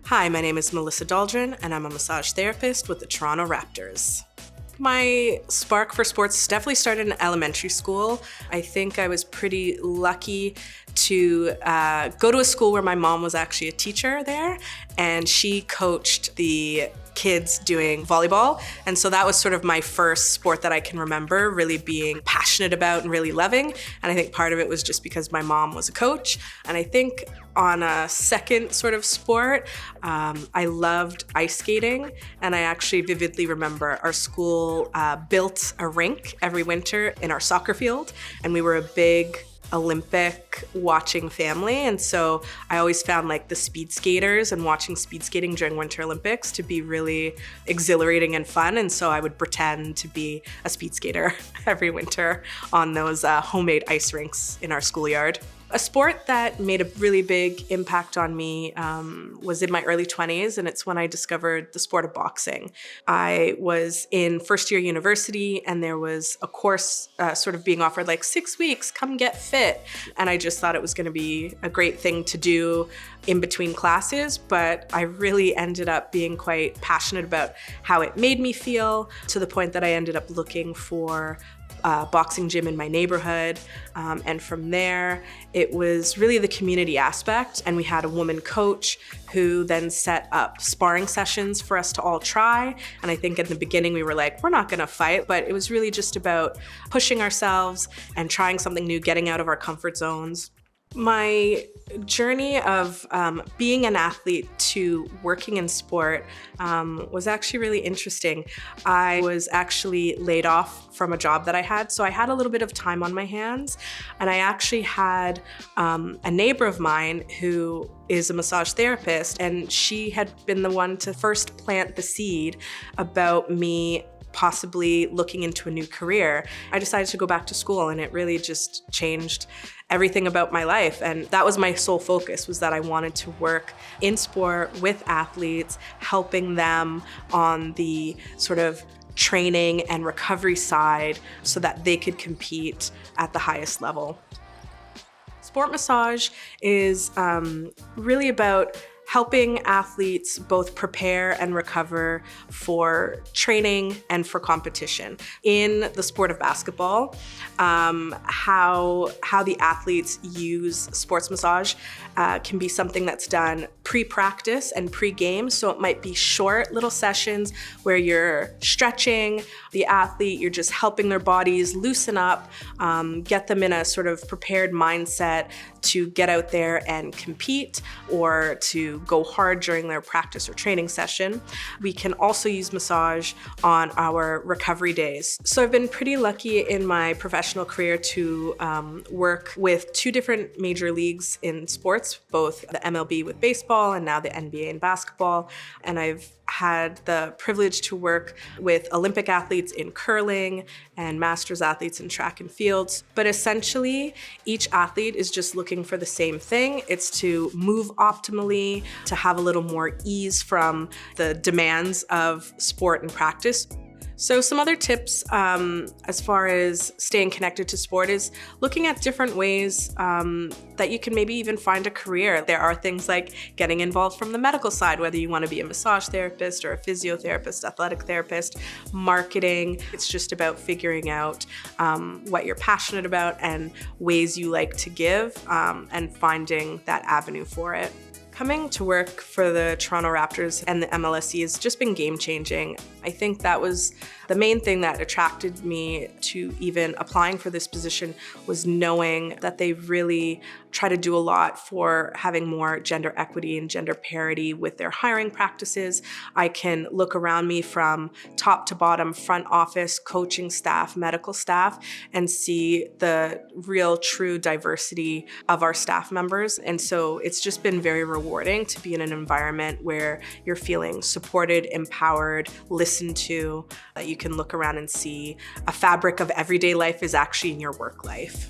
Hi, my name is Melissa Doldron, and I'm a massage therapist with the Toronto Raptors. My spark for sports definitely started in elementary school. I think I was pretty lucky to go to a school where my mom was actually a teacher there, and she coached the kids doing volleyball. And so that was sort of my first sport that I can remember really being passionate about and really loving. And I think part of it was just because my mom was a coach. And I think on a second sort of sport, I loved ice skating. And I actually vividly remember our school built a rink every winter in our soccer field. And we were a big Olympic watching family, and so I always found like the speed skaters and watching speed skating during Winter Olympics to be really exhilarating and fun, and so I would pretend to be a speed skater every winter on those homemade ice rinks in our schoolyard. A sport that made a really big impact on me was in my early 20s, and it's when I discovered the sport of boxing. I was in first year university, and there was a course sort of being offered like 6 weeks, come get fit. And I just thought it was gonna be a great thing to do in between classes, but I really ended up being quite passionate about how it made me feel, to the point that I ended up looking for boxing gym in my neighborhood. And from there, it was really the community aspect. And we had a woman coach who then set up sparring sessions for us to all try. And I think in the beginning we were like, we're not gonna fight, but it was really just about pushing ourselves and trying something new, getting out of our comfort zones. My journey of being an athlete to working in sport was actually really interesting. I was actually laid off from a job that I had, so I had a little bit of time on my hands, and I actually had a neighbor of mine who is a massage therapist, and she had been the one to first plant the seed about me possibly looking into a new career. I decided to go back to school, and it really just changed everything about my life. And that was my sole focus, was that I wanted to work in sport with athletes, helping them on the sort of training and recovery side so that they could compete at the highest level. Sport massage is really about helping athletes both prepare and recover for training and for competition. In the sport of basketball, how the athletes use sports massage can be something that's done pre-practice and pre-game. So it might be short little sessions where you're stretching the athlete, you're just helping their bodies loosen up, get them in a sort of prepared mindset to get out there and compete or to go hard during their practice or training session. We can also use massage on our recovery days. So I've been pretty lucky in my professional career to work with 2 different major leagues in sports, both the MLB with baseball and now the NBA in basketball. And I've had the privilege to work with Olympic athletes in curling and masters athletes in track and fields. But essentially, each athlete is just looking for the same thing. It's to move optimally, to have a little more ease from the demands of sport and practice. So some other tips as far as staying connected to sport is looking at different ways that you can maybe even find a career. There are things like getting involved from the medical side, whether you want to be a massage therapist or a physiotherapist, athletic therapist, marketing. It's just about figuring out what you're passionate about and ways you like to give and finding that avenue for it. Coming to work for the Toronto Raptors and the MLSE has just been game-changing. I think that was the main thing that attracted me to even applying for this position, was knowing that they really try to do a lot for having more gender equity and gender parity with their hiring practices. I can look around me from top to bottom, front office, coaching staff, medical staff, and see the real true diversity of our staff members. And so it's just been very rewarding to be in an environment where you're feeling supported, empowered, listened to, that you can look around and see a fabric of everyday life is actually in your work life.